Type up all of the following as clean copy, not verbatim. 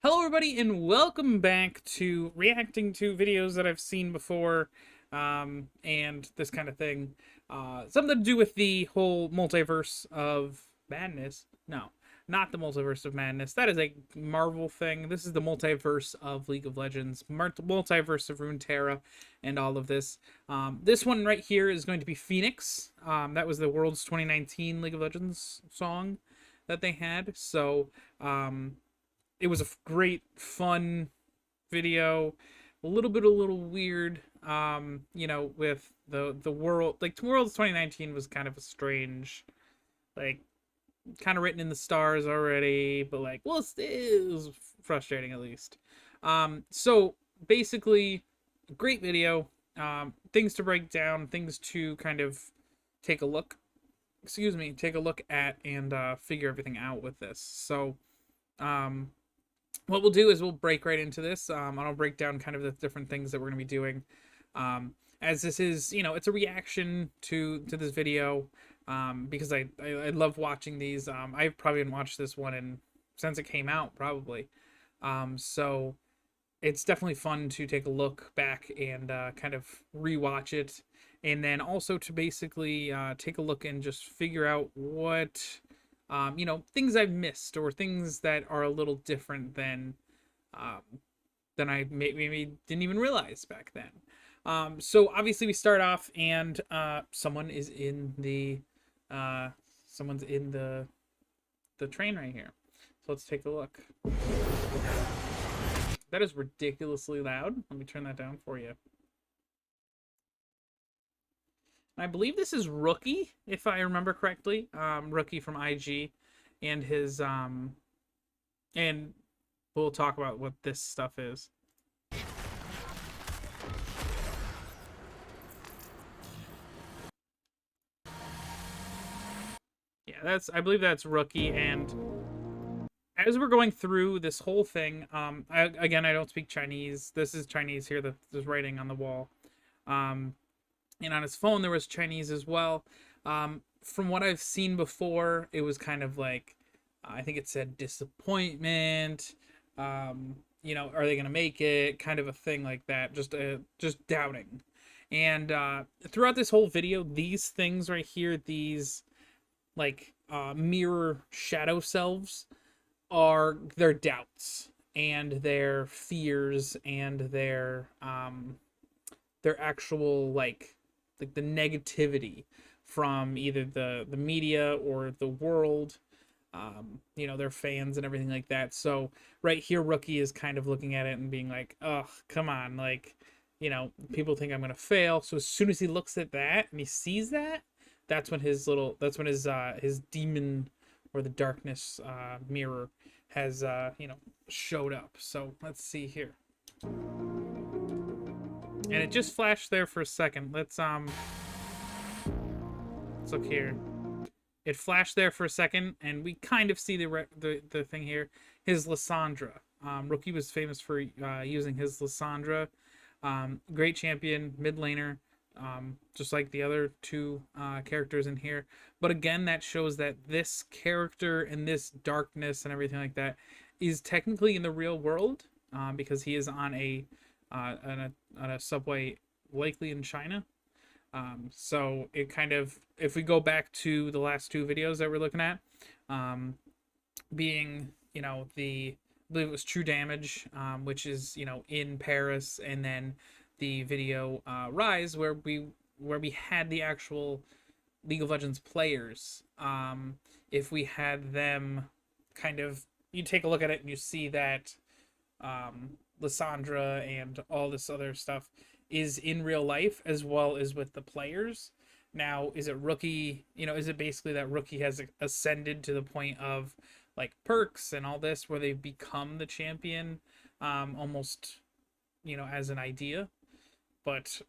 Hello everybody and welcome back to reacting to videos that I've seen before, and this kind of thing. Something to do with the whole multiverse of madness. No, not the multiverse of madness. That is a Marvel thing. This is the multiverse of League of Legends, multiverse of Runeterra, and all of this. This one right here is going to be Phoenix. That was the World's 2019 League of Legends song that they had. So, it was a great, fun video. A little weird. With the world, like World's 2019 was kind of a strange, like, kind of written in the stars already, but like, well, it was frustrating at least. So basically, great video. Things to break down, things to kind of take a look. Excuse me, take a look at and figure everything out with this. So, what we'll do is we'll break right into this. And I'll break down kind of the different things that we're going to be doing. As this is, it's a reaction to this video, because I love watching these. I've probably watched this one since it came out, probably. So it's definitely fun to take a look back and kind of rewatch it, and then also to basically take a look and just figure out what things I've missed or things that are a little different than I maybe didn't even realize back then. So obviously we start off and someone's in the train right here. So let's take a look. That is ridiculously loud. Let me turn that down for you. I believe this is Rookie, if I remember correctly. Rookie from IG, and his and we'll talk about what this stuff is. Yeah, I believe that's Rookie, and as we're going through this whole thing, I don't speak Chinese. This is Chinese here. There's writing on the wall. And on his phone there was Chinese as well. From what I've seen before, it was kind of like, I think it said disappointment. Are they gonna make it? Kind of a thing like that. Just doubting. And throughout this whole video, these things right here, these like mirror shadow selves, are their doubts and their fears and their actual like the negativity from either the media or the world, their fans and everything like that. So right here, Rookie is kind of looking at it and being like, oh, come on, like, people think I'm gonna fail. So as soon as he looks at that and he sees that, that's when his demon or the darkness mirror has showed up. So let's see here. And it just flashed there for a second. Let's look here. It flashed there for a second, and we kind of see the thing here. His Lissandra. Rookie was famous for using his Lissandra. Great champion, mid laner, just like the other two characters in here. But again, that shows that this character and this darkness and everything like that is technically in the real world, because he is on a subway, likely in China. So it kind of, if we go back to the last two videos that we're looking at, being, I believe it was True Damage, which is, in Paris, and then the video Rise, where we had the actual League of Legends players. If we had them kind of, you take a look at it and you see that Lissandra and all this other stuff is in real life as well as with the players. Now, is it Rookie? Is it basically that Rookie has ascended to the point of like perks and all this, where they've become the champion, almost, as an idea? But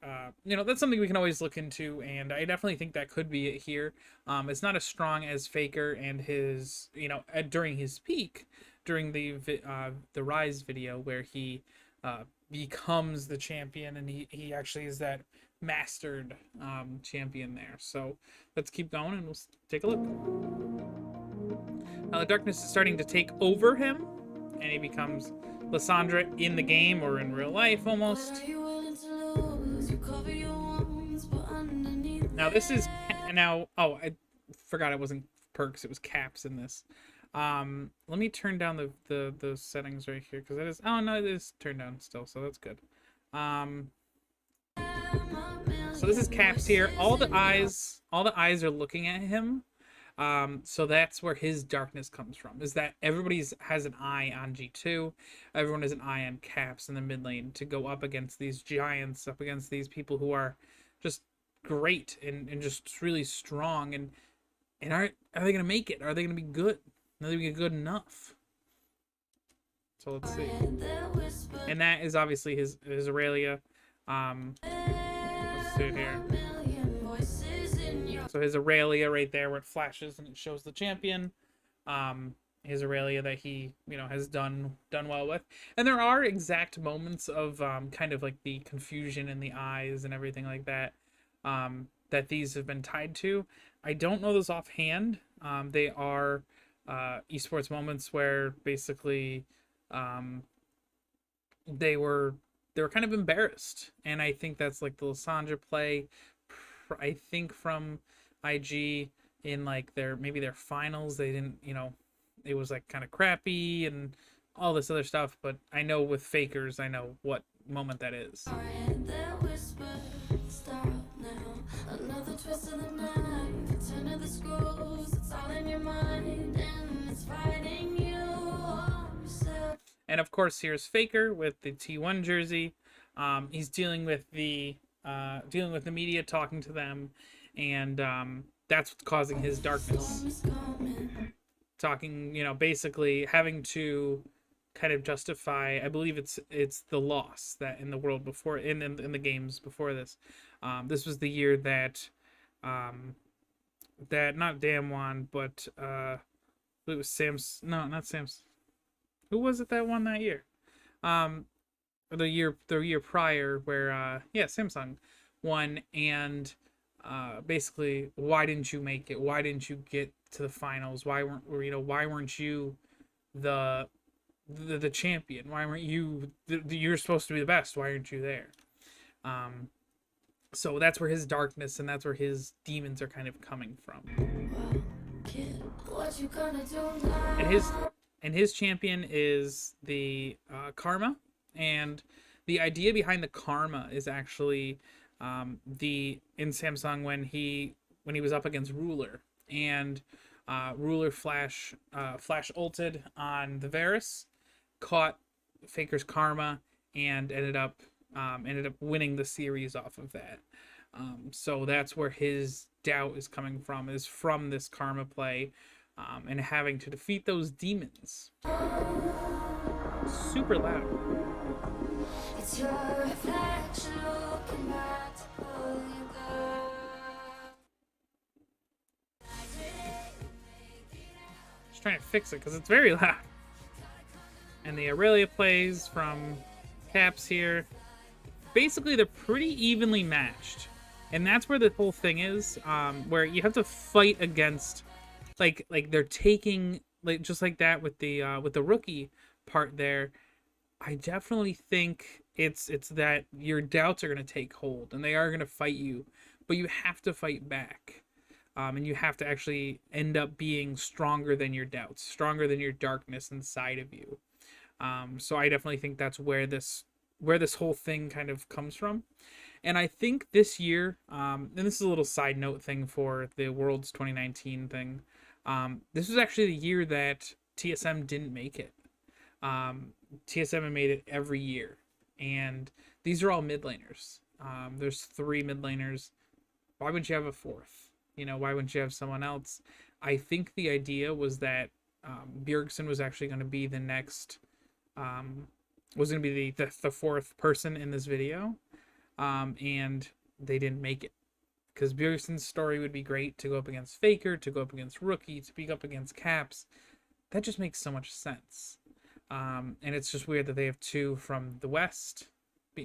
that's something we can always look into, and I definitely think that could be it here. It's not as strong as Faker and his, during his peak, during the Rise video, where he becomes the champion, and he actually is that mastered champion there. So let's keep going and we'll take a look. Now the darkness is starting to take over him, and he becomes Lysandra in the game or in real life almost. Now this is I forgot it wasn't perks, it was caps in this. Let me turn down the settings right here because it is, oh no, it is turned down still, so that's good. So this is caps here. All the eyes are looking at him. So that's where his darkness comes from, is that everybody's has an eye on G2. Everyone has an eye on caps in the mid lane to go up against these giants, up against these people who are just great and just really strong. And are they gonna make it? Are they gonna be good? Are they gonna be good enough? So let's see. And that is obviously his Aurelia. Let's see it here. So his Aurelia right there where it flashes and it shows the champion. His Aurelia that he, has done well with. And there are exact moments of kind of like the confusion in the eyes and everything like that, that these have been tied to. I don't know those offhand. They are esports moments where basically they were kind of embarrassed, and I think that's like the Lysandra play. I think from IG in like their finals, they didn't, it was like kind of crappy and all this other stuff. But I know with Fakers, I know what moment that is. And of course, here's Faker with the T1 jersey. He's dealing with the media, talking to them, and that's what's causing his darkness. Talking, basically having to kind of justify. I believe it's the loss that in the world before, in the games before this. This was the year that not Damwon, but it was Sam's. No, not Sam's. Who was it that won that year? The year prior, where Samsung won, and basically, why didn't you make it? Why didn't you get to the finals? Why weren't you the champion? Why weren't you? You're supposed to be the best. Why aren't you there? So that's where his darkness and that's where his demons are kind of coming from. And his champion is the Karma, and the idea behind the Karma is actually in Samsung when he was up against Ruler, and Ruler flash ulted on the Varus, caught Faker's Karma, and ended up winning the series off of that. So that's where his doubt is coming from, is from this Karma play, and having to defeat those demons. Super loud. It's your reflection looking back to pull you down. Just trying to fix it because it's very loud. And the Aurelia plays from Caps here. Basically, they're pretty evenly matched. And that's where the whole thing is, where you have to fight against, like they're taking, like, just like that with the rookie part there. I definitely think it's that your doubts are going to take hold, and they are going to fight you, but you have to fight back. And you have to actually end up being stronger than your doubts, stronger than your darkness inside of you. So I definitely think that's where this whole thing kind of comes from. And I think this year, and this is a little side note thing for the Worlds 2019 thing, this was actually the year that TSM didn't make it. TSM made it every year, and these are all mid laners. There's 3 mid laners. Why wouldn't you have a 4th? Why wouldn't you have someone else? I think the idea was that Bjergsen was actually going to be the next, was going to be the 4th person in this video, and they didn't make it. Because Bjergsen's story would be great to go up against Faker, to go up against Rookie, to be up against Caps. That just makes so much sense. And it's just weird that they have 2 from the West,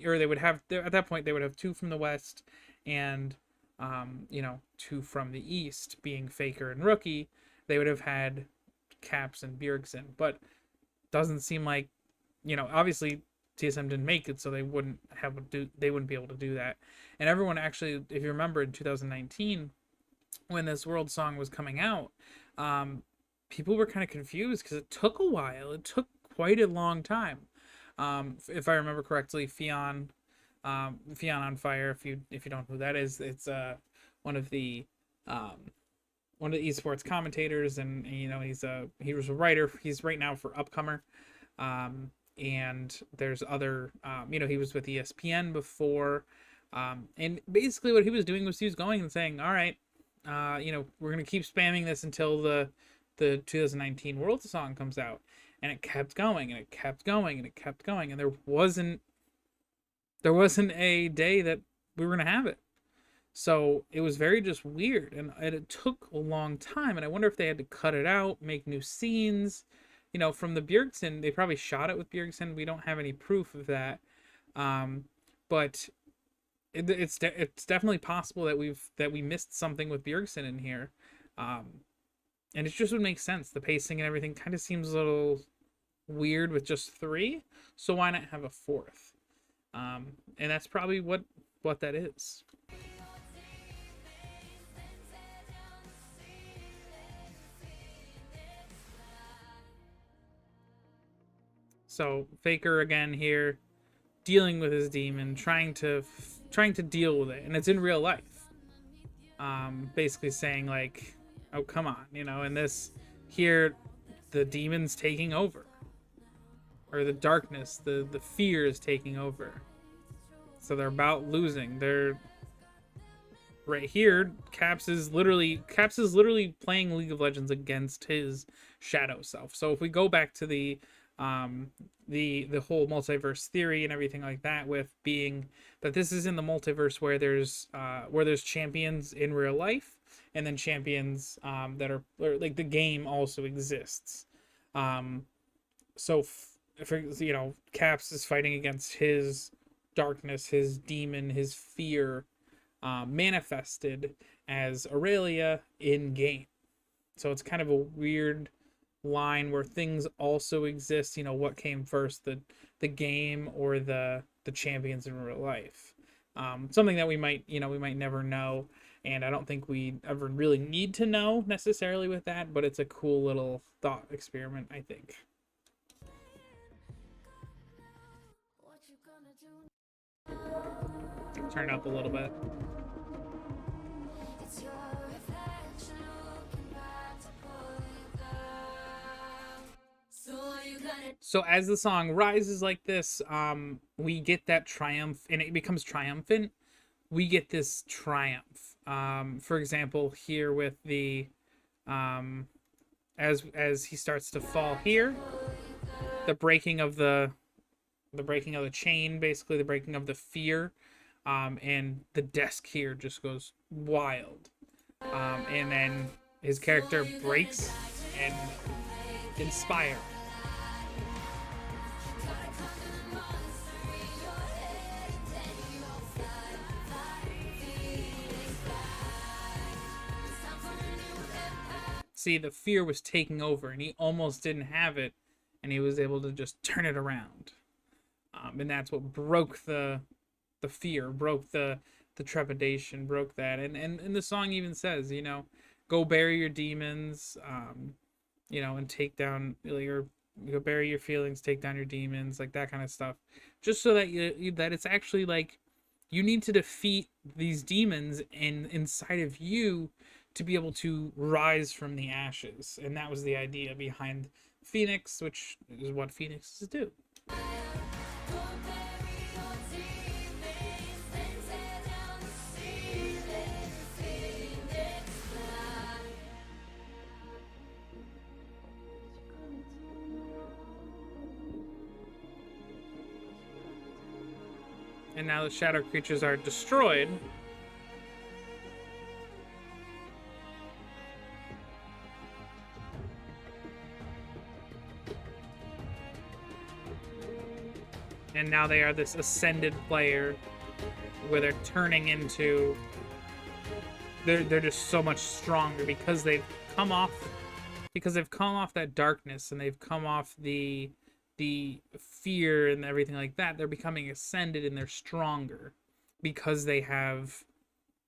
or they would have, at that point, they would have 2 from the West, and 2 from the East, being Faker and Rookie. They would have had Caps and Bjergsen. But doesn't seem like, obviously TSM didn't make it, so they wouldn't be able to do that. And everyone actually, if you remember in 2019 when this world song was coming out, um, people were kind of confused because it took a while. It took quite a long time. If I remember correctly, Fion on Fire. If you don't know who that is, it's one of the um, one of the esports commentators, and he was a writer. He's right now for Upcomer, and there's other he was with ESPN before, and basically what he was doing was he was going and saying, all right, we're gonna keep spamming this until the 2019 World Song comes out, and it kept going and it kept going and it kept going, and there wasn't a day that we were gonna have it. So it was very just weird, and it took a long time. And I wonder if they had to cut it out, make new scenes. From the Bjergsen, they probably shot it with Bjergsen. We don't have any proof of that, but it's definitely possible that we missed something with Bjergsen in here, and it just would make sense. The pacing and everything kind of seems a little weird with just three, so why not have a fourth? And that's probably what that is. So Faker again here, dealing with his demon, trying to deal with it, and it's in real life. Basically saying like, "Oh come on," and this here, the demon's taking over, or the darkness, the fear is taking over. So they're about losing. They're right here. Caps is literally playing League of Legends against his shadow self. So if we go back to the whole multiverse theory and everything like that, with being that this is in the multiverse where there's champions in real life, and then champions that are like the game also exists. So if Caps is fighting against his darkness, his demon, his fear, manifested as Aurelia in game. So it's kind of a weird line where things also exist. What came first, the game or the champions in real life? Something that we might never know, and I don't think we ever really need to know necessarily with that, but it's a cool little thought experiment, I think. Turn up a little bit. So as the song rises like this, we get that triumph, and it becomes triumphant. We get this triumph. For example, here with the as he starts to fall here, the breaking of the chain, basically the breaking of the fear, and the desk here just goes wild, and then his character breaks and inspire. See, the fear was taking over, and he almost didn't have it, and he was able to just turn it around. And that's what broke the fear, broke the trepidation, broke that. And the song even says, go bury your demons, and take down, or go bury your feelings, take down your demons, like that kind of stuff. Just so that that it's actually like you need to defeat these demons inside of you to be able to rise from the ashes. And that was the idea behind Phoenix, which is what Phoenixes do. And now the shadow creatures are destroyed. And now they are this ascended player where they're turning into... They're just so much stronger because they've come off that darkness, and they've come off the the fear and everything like that, they're becoming ascended and they're stronger because they have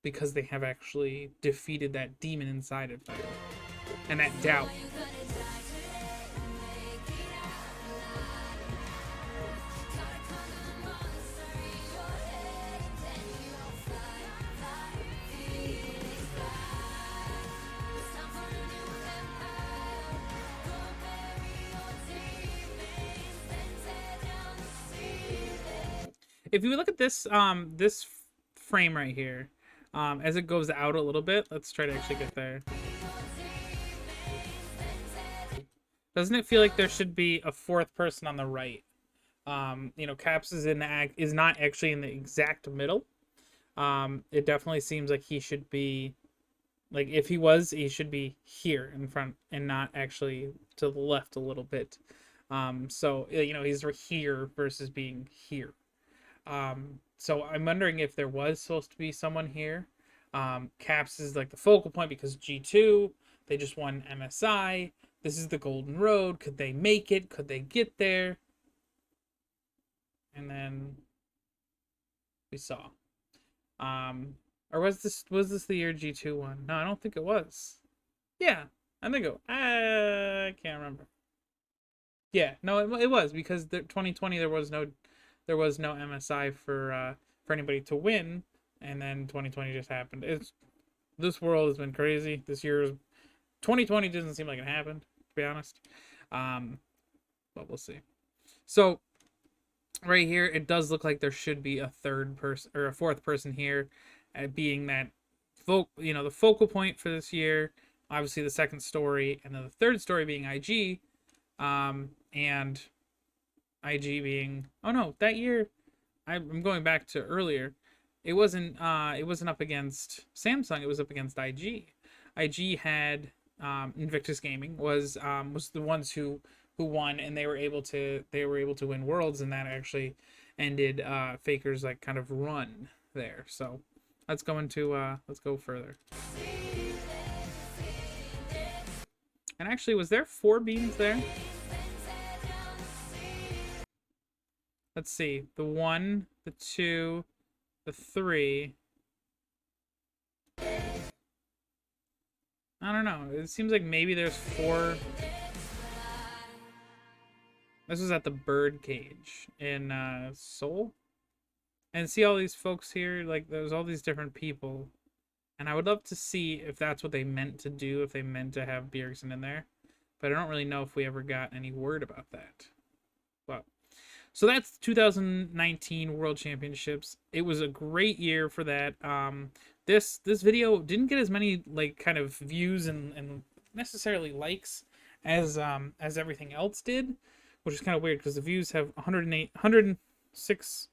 actually defeated that demon inside of them and that doubt. If you look at this frame right here, as it goes out a little bit, let's try to actually get there. Doesn't it feel like there should be a fourth person on the right? You know, Caps is not actually in the exact middle. It definitely seems like he should be, like, if he was, he should be here in front and not actually to the left a little bit. So you know, he's here versus being here. So I'm wondering if there was supposed to be someone here. Caps is like the focal point because G2, they just won MSI. This is the golden road. Could they make it? Could they get there? And then we saw. Or was this the year G2 won? No, I don't think it was. Yeah, I think I can't remember. Yeah, no, it was because 2020 there was no MSI for anybody to win, and then 2020 just happened. This world has been crazy. This year's 2020 doesn't seem like it happened, to be honest. But we'll see. So right here, it does look like there should be a third person or a fourth person here, being that the focal point for this year. Obviously, the second story, and then the third story being IG, and IG being, oh no, that year I'm going back to earlier. It wasn't up against Samsung, it was up against IG. IG had Invictus Gaming was the ones who won, and they were able to win Worlds, and that actually ended Faker's like kind of run there. So let's go further. And actually, was there 4 beams there? Let's see. The 1, the 2, the 3. I don't know. It seems like maybe there's 4. This was at the bird cage in Seoul. And see all these folks here? Like, there's all these different people. And I would love to see if that's what they meant to do, if they meant to have Bjergsen in there. But I don't really know if we ever got any word about that. Well, so that's 2019 World Championships. It was a great year for that. This video didn't get as many like kind of views and necessarily likes as everything else did, which is kind of weird because the views have 108, 106,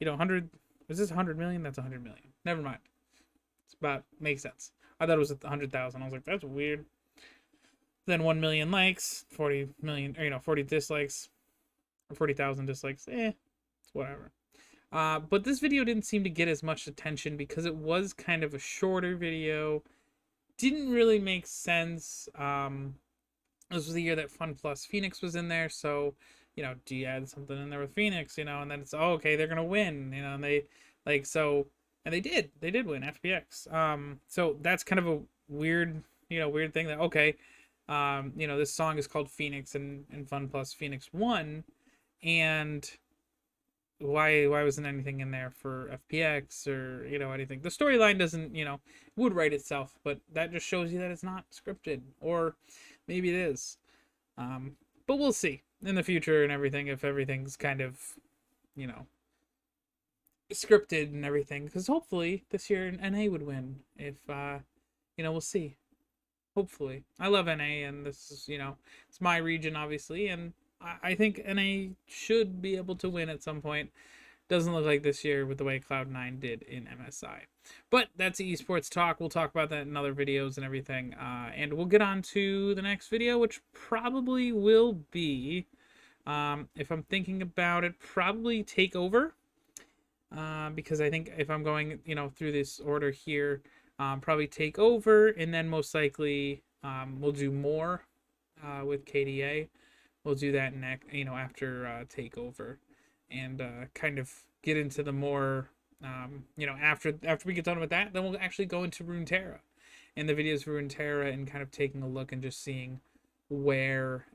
100. Is this 100 million? That's 100 million. Never mind. It's about makes sense. I thought it was at 100,000. I was like, that's weird. Then 1 million likes, 40 million, or 40 dislikes. 40,000 dislikes, it's whatever. But this video didn't seem to get as much attention because it was kind of a shorter video. Didn't really make sense. This was the year that Fun Plus Phoenix was in there, so do you add something in there with Phoenix, and then it's okay, they're gonna win, and they and they did win FPX. So that's kind of a weird thing that okay, this song is called Phoenix and Fun Plus Phoenix won. And why wasn't anything in there for FPX or anything? The storyline doesn't would write itself, but that just shows you that it's not scripted, or maybe it is. But we'll see in the future and everything if everything's kind of scripted and everything, because hopefully this year NA would win. If we'll see. Hopefully, I love NA, and this is it's my region obviously, and I think NA should be able to win at some point. Doesn't look like this year with the way Cloud9 did in MSI. But that's esports talk. We'll talk about that in other videos and everything. And we'll get on to the next video, which probably will be, if I'm thinking about it, probably Takeover. Because I think if I'm going, through this order here, probably Takeover, and then most likely we'll do more with KDA. we'll do that next, after takeover, and kind of get into the more, after we get done with that, then we'll actually go into Runeterra and the videos for Runeterra and kind of taking a look and just seeing where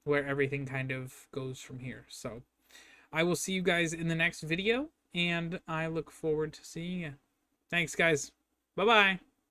everything kind of goes from here. So I will see you guys in the next video, and I look forward to seeing you. Thanks, guys. Bye bye.